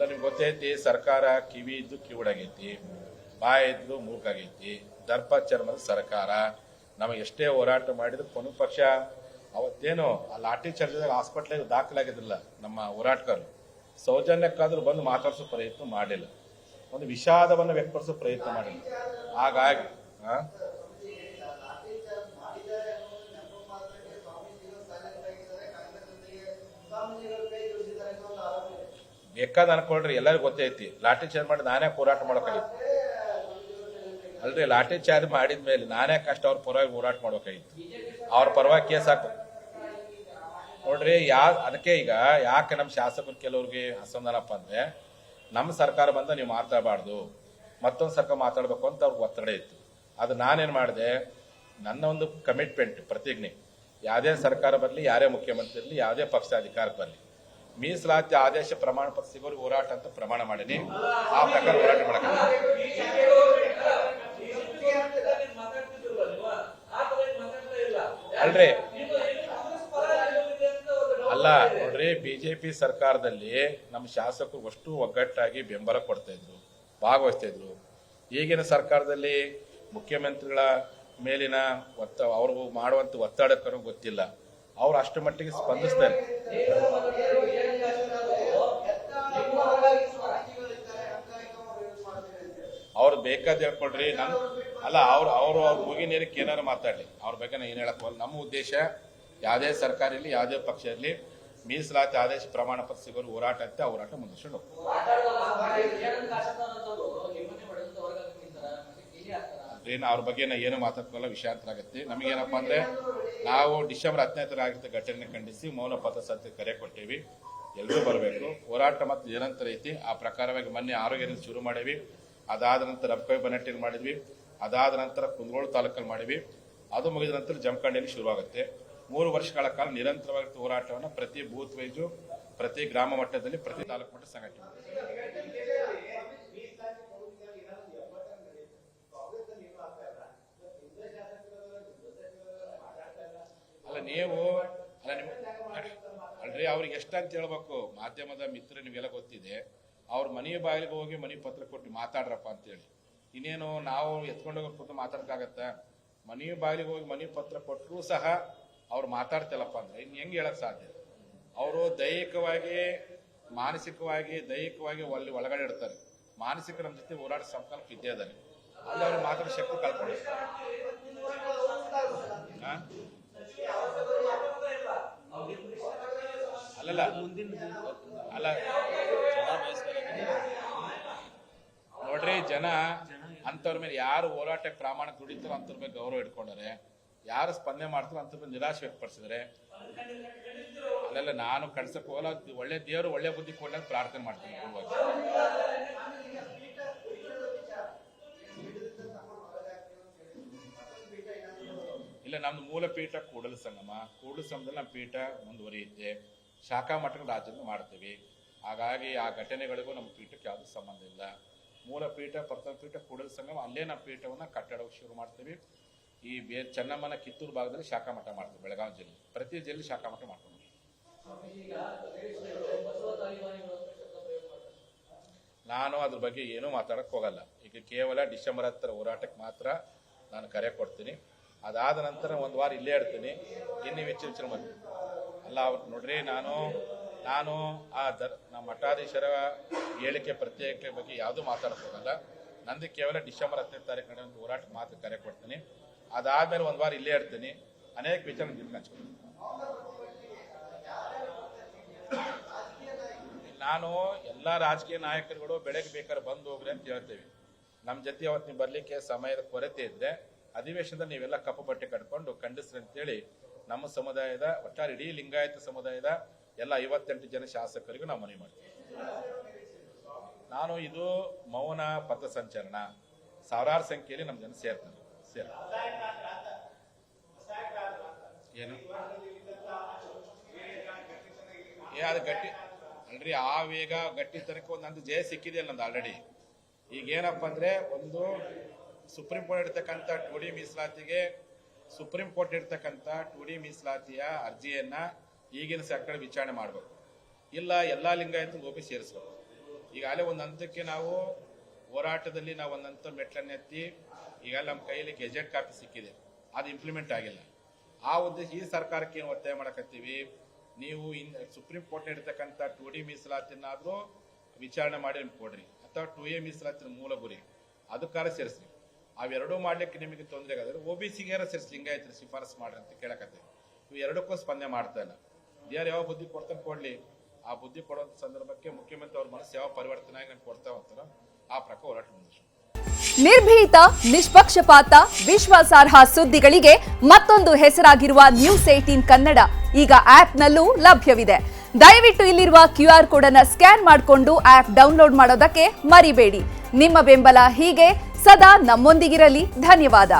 ನಿಮ್ಗೆ ಗೊತ್ತೈತಿ, ಸರ್ಕಾರ ಕಿವಿ ಇದ್ದು ಕಿವುಡಾಗೈತಿ, ಬಾಯಿ ಇದ್ದು ಮೂಕಾಗೈತಿ, ದರ್ಪ ಚರ್ಮದ ಸರ್ಕಾರ. ನಮಗೆ ಎಷ್ಟೇ ಹೋರಾಟ ಮಾಡಿದ್ರು ಕೊನೆ ಪಕ್ಷ ಅವತ್ತೇನು ಆ ಲಾಠಿ ಚಾರ್ಜ್ ಹಾಸ್ಪಿಟ್ಲಿಗೆ ದಾಖಲಾಗಿದ್ರಲ್ಲ ನಮ್ಮ ಹೋರಾಟಗಾರರು, ಸೌಜನ್ಯಕ್ಕಾದ್ರೂ ಬಂದು ಮಾತಾಡಿಸೋ ಪ್ರಯತ್ನ ಮಾಡಲಿಲ್ಲ, ಒಂದು ವಿಷಾದವನ್ನು ವ್ಯಕ್ತಪಡಿಸೋ ಪ್ರಯತ್ನ ಮಾಡಿಲ್ಲ. ಹಾಗಾಗಿ ಬೇಕಾದ ಅನ್ಕೊಳ್ರಿ, ಎಲ್ಲರಿಗೂ ಗೊತ್ತೈತಿ ಲಾಠಿ ಚಾರ್ಜ್ ಮಾಡಿ ನಾನೇ ಹೋರಾಟ ಮಾಡೋಕಾಗಿತ್ತು ಅಲ್ರಿ. ಲಾಠಿ ಚಾರ್ಜ್ ಮಾಡಿದ್ಮೇಲೆ ನಾನೇ ಕಷ್ಟ ಅವ್ರ ಪರವಾಗಿ ಹೋರಾಟ ಮಾಡೋಕಾಗಿತ್ತು, ಅವ್ರ ಪರವಾಗಿ ಕೇಸ್ ಹಾಕ್ಬೇಕು ನೋಡ್ರಿ. ಅದಕ್ಕೆ ಈಗ ಯಾಕೆ ನಮ್ಮ ಶಾಸಕರು ಕೆಲವ್ರಿಗೆ ಅಸಮಾಧಾನಪ್ಪ ಅಂದ್ರೆ, ನಮ್ಮ ಸರ್ಕಾರ ಬಂದ ನೀವು ಮಾತಾಡಬಾರ್ದು, ಮತ್ತೊಂದು ಸರ್ಕಾರ ಮಾತಾಡ್ಬೇಕು ಅಂತ ಅವ್ರಿಗೆ ಒತ್ತಡ ಇತ್ತು. ಅದು ನಾನೇನ್ ಮಾಡಿದೆ, ನನ್ನ ಒಂದು ಕಮಿಟ್ಮೆಂಟ್ ಪ್ರತಿಜ್ಞೆ, ಯಾವುದೇ ಸರ್ಕಾರ ಬರಲಿ, ಯಾರೇ ಮುಖ್ಯಮಂತ್ರಿ ಇರಲಿ, ಯಾವುದೇ ಪಕ್ಷ ಅಧಿಕಾರಕ್ಕೆ ಬರಲಿ, ಮೀಸಲಾತಿ ಆದೇಶ ಪ್ರಮಾಣ ಪತ್ರ ಸಿಗೋರು ಹೋರಾಟ ಅಂತ ಪ್ರಮಾಣ ಮಾಡೀನಿ. ಆ ಪ್ರಕಾರ ಹೋರಾಟ ಮಾಡಕ ಅಲ್ರಿ. ಅಲ್ಲ ನೋಡ್ರಿ, ಬಿಜೆಪಿ ಸರ್ಕಾರದಲ್ಲಿ ನಮ್ಮ ಶಾಸಕರು ಅಷ್ಟು ಒಗ್ಗಟ್ಟಾಗಿ ಬೆಂಬಲ ಕೊಡ್ತಾ ಇದ್ರು, ಭಾಗವಹಿಸ್ತಾ ಇದ್ರು. ಈಗಿನ ಸರ್ಕಾರದಲ್ಲಿ ಮುಖ್ಯಮಂತ್ರಿಗಳ ಮೇಲಿನ ಅವರು ಮಾಡುವಂತ ಒತ್ತಡಕ್ಕೂ ಗೊತ್ತಿಲ್ಲ, ಅವ್ರು ಅಷ್ಟು ಮಟ್ಟಿಗೆ ಸ್ಪಂದಿಸ್ತಾರೆ. ಅವ್ರು ಬೇಕಾದ ಹೇಳ್ಕೊಡ್ರಿ, ಅಲ್ಲ ಅವ್ರ ಮುಗಿನೇರಕ್ಕೆ ಏನಾರು ಮಾತಾಡ್ಲಿ, ಅವ್ರ ಬಗ್ಗೆ ನಾನು ಏನ್ ಹೇಳಕ್ ಹೋಗಲ್ಲ. ನಮ್ಮ ಉದ್ದೇಶ ಯಾವುದೇ ಸರ್ಕಾರ ಇರಲಿ, ಯಾವುದೇ ಪಕ್ಷ ಇರಲಿ, ಮೀಸಲಾತಿ ಆದೇಶ ಪ್ರಮಾಣ ಪತ್ರ ಸಿಗೋರು ಹೋರಾಟ ಅಂತ ಹೋರಾಟ ಮುಂದುವರ್ಸ್ಕೊಂಡು ಹೋಗ್ತೀವಿ. ಅವ್ರ ಬಗ್ಗೆ ಏನು ಮಾತಾಡ್ಕೊಳ್ಳೋ ವಿಷಯಾಂತರ ಆಗುತ್ತೆ. ನಮಗೇನಪ್ಪ ಅಂದ್ರೆ, ನಾವು ಡಿಸೆಂಬರ್ 15 ಘಟನೆ ಖಂಡಿಸಿ ಮೌನ ಪತ್ರ ಸತ್ಯ ಕರೆ ಕೊಟ್ಟೇವಿ. ಎಲ್ಲರೂ ಬರಬೇಕು, ಹೋರಾಟ ಮತ್ತು ನಿರಂತರ ಐತಿ. ಆ ಪ್ರಕಾರವಾಗಿ ಮೊನ್ನೆ ಆರೋಗ್ಯ ಶುರು ಮಾಡೇವಿ, ಅದಾದ ನಂತರ ರಬ್ಬೆ ಬನಟ್ಟಿಗೆ ಮಾಡಿದ್ವಿ, ಅದಾದ ನಂತರ ಕುಂದಗೋಳ ತಾಲೂಕಲ್ಲಿ ಮಾಡಿವಿ, ಅದು ಮುಗಿದ ನಂತರ ಜಮಖಂಡಿಯಲ್ಲಿ ಶುರುವಾಗುತ್ತೆ. 3 ವರ್ಷಗಳ ಕಾಲ ನಿರಂತರವಾಗಿ ಹೋರಾಟವನ್ನು ಪ್ರತಿ ಬೂತ್ ವೈಸು, ಪ್ರತಿ ಗ್ರಾಮ ಮಟ್ಟದಲ್ಲಿ, ಪ್ರತಿ ತಾಲೂಕು ಮಟ್ಟ ಸಂಘಟನೆ. ಅಲ್ಲ ನೀವು ಅಲ್ರಿ, ಅವ್ರಿಗೆ ಎಷ್ಟಂತ ಹೇಳ್ಬೇಕು, ಮಾಧ್ಯಮದ ಮಿತ್ರ ನಿಮ್ಗೆಲ್ಲ ಗೊತ್ತಿದೆ, ಅವ್ರ ಮನೆ ಬಾಗಿಲಿಗೆ ಹೋಗಿ ಮನೆ ಪತ್ರ ಕೊಟ್ಟು ಮಾತಾಡ್ರಪ್ಪ ಅಂತೇಳಿ. ಇನ್ನೇನು ನಾವು ಎತ್ಕೊಂಡೋಗಿ ಕೂತು ಮಾತಾಡಕ್ಕಾಗತ್ತ? ಮನೆ ಬಾಗಿಲಿಗೆ ಹೋಗಿ ಮನೆ ಪತ್ರ ಕೊಟ್ಟರು ಸಹ ಅವ್ರು ಮಾತಾಡ್ತಿಲ್ಲಪ್ಪ ಅಂದ್ರೆ ಇನ್ನು ಹೆಂಗೆ ಹೇಳಕ್ ಸಾಧ್ಯ? ಅವರು ದೈಹಿಕವಾಗಿ, ಮಾನಸಿಕವಾಗಿ, ದೈಹಿಕವಾಗಿ ಒಳಗಡೆ ಇಡ್ತಾರೆ. ಮಾನಸಿಕ ನಮ್ಮ ಜೊತೆ ಹೋರಾಟ ಸಂಕಲ್ಪ ಇದ್ದೇ ಅದಾರೆ, ಅಲ್ಲಿ ಅವ್ರು ಮಾತಾಡೋ ಶಕ್ತಿ ಕಳ್ಕೊಂಡಿರ್ತಾರೆ. ಅಲ್ಲಲ್ಲ ಅಲ್ಲ ನೋಡ್ರಿ, ಜನ ಅಂತವ್ರ ಮೇಲೆ ಯಾರು ಹೋರಾಟಕ್ಕೆ ಪ್ರಾಮಾಣ ದುಡಿತಾರೋ ಅಂತವ್ರ ಮೇಲೆ ಗೌರವ ಇಟ್ಕೊಂಡಾರೆ, ಯಾರು ಸ್ಪಂದನೆ ಮಾಡ್ತಾರೋ ಅಂತವ್ರ ಮೇಲೆ ನಿರಾಶೆ ವ್ಯಕ್ತಪಡಿಸಿದ್ರೆ. ಅಲ್ಲೆಲ್ಲ ನಾನು ಕಳ್ಸಕ್ ಹೋಗಲ್ಲ, ಒಳ್ಳೆ ದೇವರು ಒಳ್ಳೆ ಬುದ್ಧಿ ಕೊಡ್ಲಿ ಅಂತ ಪ್ರಾರ್ಥನೆ ಮಾಡ್ತೀನಿ. ಇಲ್ಲ, ನಮ್ದು ಮೂಲ ಪೀಠ ಕೂಡಲ ಸಂಗಮ. ಕೂಡಲ ಸಂಗಮದಲ್ಲಿ ನಮ್ಮ ಪೀಠ ಮುಂದುವರಿಯುತ್ತೆ. ಶಾಖಾ ಮಠಗಳ ರಾಜ್ಯದಲ್ಲಿ ಮಾಡ್ತೀವಿ. ಹಾಗಾಗಿ ಆ ಘಟನೆಗಳಿಗೂ ನಮ್ಮ ಪೀಠಕ್ಕೆ ಯಾವುದೂ ಸಂಬಂಧ ಇಲ್ಲ. ಮೂಲ ಪೀಠ, ಪ್ರಥಮ ಪೀಠ ಕೂಡಲ ಸಂಗಮ, ಅಲ್ಲೇ ನಮ್ಮ ಪೀಠವನ್ನು ಕಟ್ಟಡಕ್ಕೆ ಶುರು ಮಾಡ್ತೀವಿ. ಈ ಚೆನ್ನಮ್ಮನ ಕಿತ್ತೂರು ಭಾಗದಲ್ಲಿ ಶಾಖಾ ಮಠ ಮಾಡ್ತೀವಿ. ಬೆಳಗಾವಿ ಜಿಲ್ಲೆ ಪ್ರತಿ ಜಿಲ್ಲೆ ಶಾಖಾ ಮಠ ಮಾಡ್ತೀವಿ. ನಾನು ಅದ್ರ ಬಗ್ಗೆ ಏನೂ ಮಾತಾಡಕ್ ಹೋಗಲ್ಲ. ಈಗ ಕೇವಲ ಡಿಸೆಂಬರ್ 10 ಹೋರಾಟಕ್ಕೆ ಮಾತ್ರ ನಾನು ಕರೆ ಕೊಡ್ತೀನಿ. ಅದಾದ ನಂತರ 1 ವಾರ ಇಲ್ಲೇ ಇರ್ತೀನಿ. ಇನ್ನು ವಿಚಾರ ಮಾಡ್ತೀನಿ. ಅಲ್ಲ ಅವ್ರು ನೋಡ್ರಿ, ನಾನು ನಮ್ಮ ಮಠಾಧೀಶರ ಹೇಳಿಕೆ ಪ್ರತ್ಯೇಕ ಬಗ್ಗೆ ಯಾವುದೂ ಮಾತಾಡಕ್ ಹೋಗಲ್ಲ. ನಂದು ಕೇವಲ ಡಿಸೆಂಬರ್ 15 ನಡೆಯುವಂಥ ಹೋರಾಟಕ್ಕೆ ಮಾತ್ರ ಕರೆ ಕೊಡ್ತೀನಿ. ಅದಾದ್ಮೇಲೆ 1 ವಾರ ಇಲ್ಲೇ ಇರ್ತೀನಿ. ಅನೇಕ ವಿಚಾರ ಹಂಚ್ಕೊಳ್ತೀನಿ. ನಾನು ಎಲ್ಲ ರಾಜಕೀಯ ನಾಯಕರುಗಳು ಬೆಳಗ್ಗೆ ಬೇಕಾದ್ರೆ ಬಂದು ಹೋಗ್ರಿ ಅಂತ ಹೇಳ್ತೇವೆ. ನಮ್ಮ ಜೊತೆ ಅವತ್ತು ನೀವು ಬರ್ಲಿಕ್ಕೆ ಸಮಯದ ಕೊರತೆ ಇದ್ರೆ ಅಧಿವೇಶನದಲ್ಲಿ ನೀವೆಲ್ಲ ಕಪ್ಪು ಬಟ್ಟೆ ಕಟ್ಕೊಂಡು ಖಂಡಿಸ್ರಿ ಅಂತೇಳಿ ನಮ್ಮ ಸಮುದಾಯದ, ಒಟ್ಟಾರೆ ಇಡೀ ಲಿಂಗಾಯತ ಸಮುದಾಯದ ಎಲ್ಲ 58 ಜನ ಶಾಸಕರಿಗೂ ನಾವು ಮನವಿ ಮಾಡ್ತೀವಿ. ನಾನು ಇದು ಮೌನ ಪಥ ಸಂಚಲನ, ಸಾವಿರಾರು ಸಂಖ್ಯೆಯಲ್ಲಿ ನಮ್ಮ ಜನ ಸೇರ್ತಾರೆ. ಏನು ಅದು ಗಟ್ಟಿ ಅಲ್ರಿ, ಆ ವೇಗ ಗಟ್ಟಿತನಕ್ಕೆ ಒಂದು ನಂದು ಜಯ ಸಿಕ್ಕಿದೆ ನಂದು ಆಲ್ರೆಡಿ. ಈಗ ಏನಪ್ಪ ಅಂದ್ರೆ, ಒಂದು ಸುಪ್ರೀಂ ಕೋರ್ಟ್ ಇರ್ತಕ್ಕಂಥ 2D ಮೀಸಲಾತಿಗೆ ಸುಪ್ರೀಂ ಕೋರ್ಟ್ ಇರ್ತಕ್ಕಂಥ 2D ಮೀಸಲಾತಿಯ ಅರ್ಜಿಯನ್ನ ಈಗಿನ ಸರ್ಕಾರ ವಿಚಾರಣೆ ಮಾಡಬೇಕು. ಇಲ್ಲ ಎಲ್ಲಾ ಲಿಂಗಾಯತ ಒಬ್ಬಿ ಸೇರಿಸ್ಬೇಕು. ಈಗಾಗಲೇ ಒಂದು ಹಂತಕ್ಕೆ ನಾವು ಹೋರಾಟದಲ್ಲಿ ನಾವು ಒಂದು ಹಂತ ಮೆಟ್ಲನ್ನು ಎತ್ತಿ ಈಗಾಗಲೇ ನಮ್ಮ ಕೈಯಲ್ಲಿ ಗೆಜೆಟ್ ಕಾಪಿ ಸಿಕ್ಕಿದೆ, ಅದು ಇಂಪ್ಲಿಮೆಂಟ್ ಆಗಿಲ್ಲ. ಆ ಉದ್ದೇಶ ಈ ಸರ್ಕಾರಕ್ಕೆ ಏನು ಒತ್ತಾಯ ಮಾಡಕತ್ತೀವಿ, ನೀವು ಸುಪ್ರೀಂ ಕೋರ್ಟ್ ಇರ್ತಕ್ಕಂಥ 2D ಮೀಸಲಾತಿನಾದ್ರೂ ವಿಚಾರಣೆ ಮಾಡಿ ಕೊಡ್ರಿ, ಅಥವಾ 2A ಮೀಸಲಾತಿನ ಮೂಲ ಗುರಿ ಅದಕ್ಕಾರ ಸೇರಿಸ್ರಿ. ಅವೆರಡೂ ಮಾಡ್ಲಿಕ್ಕೆ ನಿಮಗೆ ತೊಂದರೆ ಆಗಾದ್ರೆ OBCಗೆ ಸೇರಿಸಿ, ಲಿಂಗಾಯತರು ಶಿಫಾರಸು ಮಾಡ್ರಿ ಅಂತ ಕೇಳಕತ್ತೀವಿ. ಇವು ಎರಡಕ್ಕೂ ಸ್ಪಂದನೆ ಮಾಡ್ತಾ ಇಲ್ಲ. ಯಾರು ಯಾವ ಬುದ್ಧಿ ಕೊಡ್ತಾನೆ ಕೊಡ್ಲಿ, ಆ ಬುದ್ಧಿ ಕೊಡುವಂತ ಸಂದರ್ಭಕ್ಕೆ ಮುಖ್ಯಮಂತ್ರಿ ಅವ್ರ ಮನಸ್ಸು ಯಾವ ಪರಿವರ್ತನೆ ಆಗಿ ನಮ್ಗೆ ಕೊಡ್ತಾ ಹೋಗ್ತಾರ ಆ ಪ್ರಕಾರ ಹೋರಾಟ ಮುಂದುವರಿಸಿ. ನಿರ್ಭೀತ, ನಿಷ್ಪಕ್ಷಪಾತ, ವಿಶ್ವಾಸಾರ್ಹ ಸುದ್ದಿಗಳಿಗೆ ಮತ್ತೊಂದು ಹೆಸರಾಗಿರುವ News18 ಕನ್ನಡ ಈಗ ಆಪ್ನಲ್ಲೂ ಲಭ್ಯವಿದೆ. ದಯವಿಟ್ಟು ಇಲ್ಲಿರುವ QR ಕೋಡ್ ಅನ್ನು ಸ್ಕ್ಯಾನ್ ಮಾಡಿಕೊಂಡು ಆಪ್ ಡೌನ್ಲೋಡ್ ಮಾಡೋದಕ್ಕೆ ಮರಿಬೇಡಿ. ನಿಮ್ಮ ಬೆಂಬಲ ಹೀಗೆ ಸದಾ ನಮ್ಮೊಂದಿಗಿರಲಿ. ಧನ್ಯವಾದ.